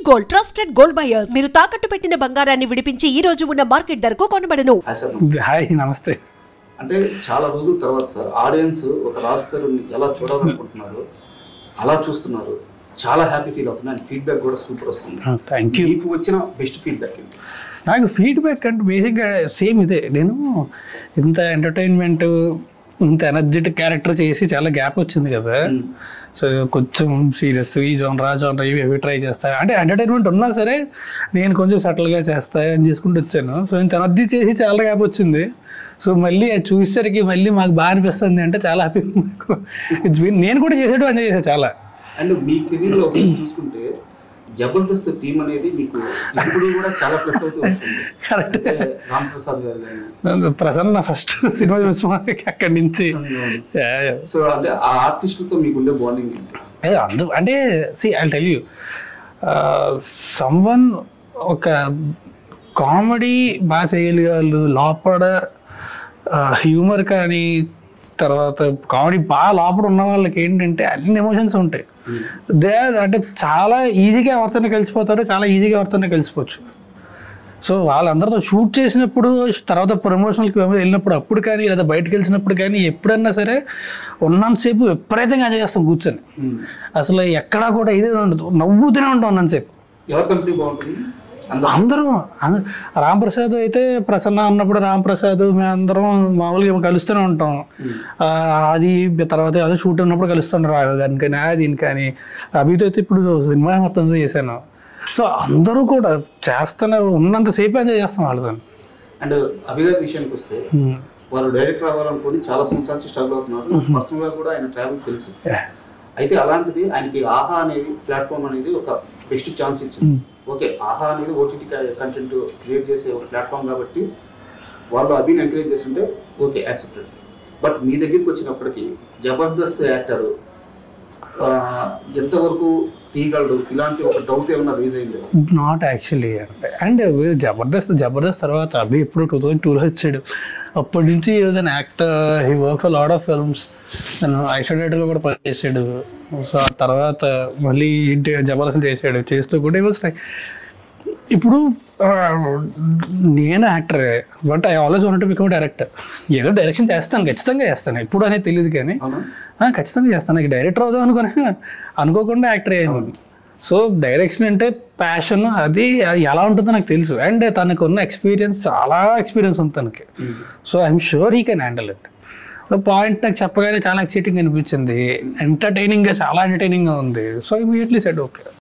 Gold trusted gold buyers మీరు తాకట్టు పెట్టిన బంగారాన్ని విడిపించి ఈ రోజు ఉన్న మార్కెట్ ధరకు కొనబడను. హాయ్ నమస్తే. అంటే చాలా రోజుల తర్వాత సార్ ఆడియన్స్ ఒక రాజ్ తరుణ్ని ఎలా చూడాలనుకుంటున్నారు అలా చూస్తున్నారు. చాలా హ్యాపీ ఫీల్ అవుతున్నాను. ఫీడ్బ్యాక్ కూడా సూపర్ వస్తుంది. Thank you. మీకు వచ్చిన బెస్ట్ ఫీడ్బ్యాక్ ఏంటి? నాకు ఫీడ్బ్యాక్ అంటే బేసిక్గా సేమ్ ఇదే. నేను ఇంత ఎంటర్టైన్మెంట్ ఇంత ఎనర్జెటిక్ క్యారెక్టర్ చేసి చాలా గ్యాప్ వచ్చింది కదా. సో కొంచెం సీరియస్ ఈ జోనర్ ఇవి ట్రై చేస్తా అంటే ఎంటర్టైన్మెంట్ ఉన్నా సరే నేను కొంచెం సటిల్గా చేస్తా అని చేసుకుంటూ వచ్చాను. సో ఇంత ఎనర్జీ చేసి చాలా గ్యాప్ వచ్చింది. సో మళ్ళీ అది చూసేసరికి మళ్ళీ మాకు బాగా అనిపిస్తుంది అంటే చాలా హ్యాపీ. ఇట్స్ బీన్ నేను కూడా చేసేటప్పుడు ఎంజాయ్ చేశాను చాలా. అండ్ మీ కెరీర్లో ఒకసారి చూసుకుంటే జబర్దస్త్ టీమ్ అనేది మీకు ఇప్పుడు కూడా చాలా ప్లస్ అవుతూ వస్తుంది. కరెక్ట్. రామ్ ప్రసాద్ గారు కానీ ప్రసన్న ఫస్ట్ సినిమా చూసిన అక్కడి నుంచి. సో అంటే ఆ ఆర్టిస్టులతో మీకు ఉండే బాండింగ్ ఏంటి? అంటే see I tell you someone ఒక కామెడీ బాగా చేయగలిగారు లోపల హ్యూమర్ కానీ తర్వాత కామెడీ బాగా లోపల ఉన్న వాళ్ళకి ఏంటంటే అన్ని ఎమోషన్స్ ఉంటాయి. అంటే చాలా ఈజీగా ఎవరితోనే కలిసిపోతారు, చాలా ఈజీగా ఎవరితోనే కలిసిపోవచ్చు. సో వాళ్ళందరితో షూట్ చేసినప్పుడు తర్వాత ప్రమోషన్కి వెళ్ళినప్పుడు అప్పుడు కానీ లేదా బయటకు వెళ్ళినప్పుడు కానీ ఎప్పుడన్నా సరే ఉన్నంతసేపు విపరీతంగా ఎంజాయ్ చేస్తాం కూర్చొని. అసలు ఎక్కడా కూడా ఇదే ఉండదు, నవ్వుతూనే ఉంటాం ఉన్నంతసేపు. ఎవరి కంపెనీ బాగుంటుంది? అందరూ రాంప్రసాద్ అయితే ప్రసన్న ఉన్నప్పుడు రాంప్రసాద్ మేమందరం మామూలుగా కలుస్తూనే ఉంటాం. అది తర్వాత అదే షూట్ ఉన్నప్పుడు కలుస్తుంటాం రాఘవ గారిని కానీ దీని కానీ. అభితో అయితే ఇప్పుడు సినిమా మొత్తం చేశాను. సో అందరూ కూడా చేస్తూనే ఉన్నంతసేపు ఎంజాయ్ చేస్తాం వాళ్ళతో. అండ్ అభి గారి విషయానికి వస్తే వాళ్ళు డైరెక్టర్ అవ్వాలనుకుని చాలా సంవత్సరాల నుంచి స్ట్రగుల్ అవుతున్నారు. పర్సనల్గా కూడా ఆయన ట్రావెల్ తెలుసు. అయితే అలాంటిది ఆయనకి ఆహా అనేది ప్లాట్ఫామ్ అనేది ఒక బెస్ట్ ఛాన్స్ ఇచ్చింది. ఓకే, ఆహా అనేది ఓటీటీ కంటెంట్ క్రియేట్ చేసే ఒక ప్లాట్ఫామ్ కాబట్టి వాళ్ళు అభిని ఎంకరేజ్ చేస్తుంటే ఓకే యాక్సెప్టెడ్. బట్ మీ దగ్గరికి వచ్చినప్పటికీ జబర్దస్త్ యాక్టర్ ఎంతవరకు తీయగలడు ఇలాంటి ఒక డౌట్ ఏమన్నా రేజ్ అయింది? Not actually. అండ్ జబర్దస్త్ తర్వాత అభి ఎప్పుడు 2002లో వచ్చాడు. అప్పటి నుంచి is an actor. He work for lot of films. తను ఐసోలేటర్లో కూడా పనిచేసాడు. సో ఆ తర్వాత మళ్ళీ ఇంటి జబర్దస్త్ చేసాడు. చేస్తూ కూడా ఇప్పుడు నేను యాక్టరే but I always want to become director. ఏదో డైరెక్షన్ చేస్తాను, ఖచ్చితంగా చేస్తాను. ఎప్పుడు అనేది తెలియదు కానీ ఖచ్చితంగా చేస్తాను. నాకు డైరెక్టర్ అవుదాం అనుకోకుండా యాక్టర్ అయ్యాను. సో డైరెక్షన్ అంటే ప్యాషన్, అది ఎలా ఉంటుందో నాకు తెలుసు. అండ్ తనకు ఉన్న ఎక్స్పీరియన్స్ చాలా ఎక్స్పీరియన్స్ ఉంది తనకి. So I'm sure he can handle it. Point నాకు చెప్పగానే చాలా ఎక్సైటింగ్ అనిపించింది. ఎంటర్టైనింగ్గా చాలా ఎంటర్టైనింగ్గా ఉంది. So immediately said okay.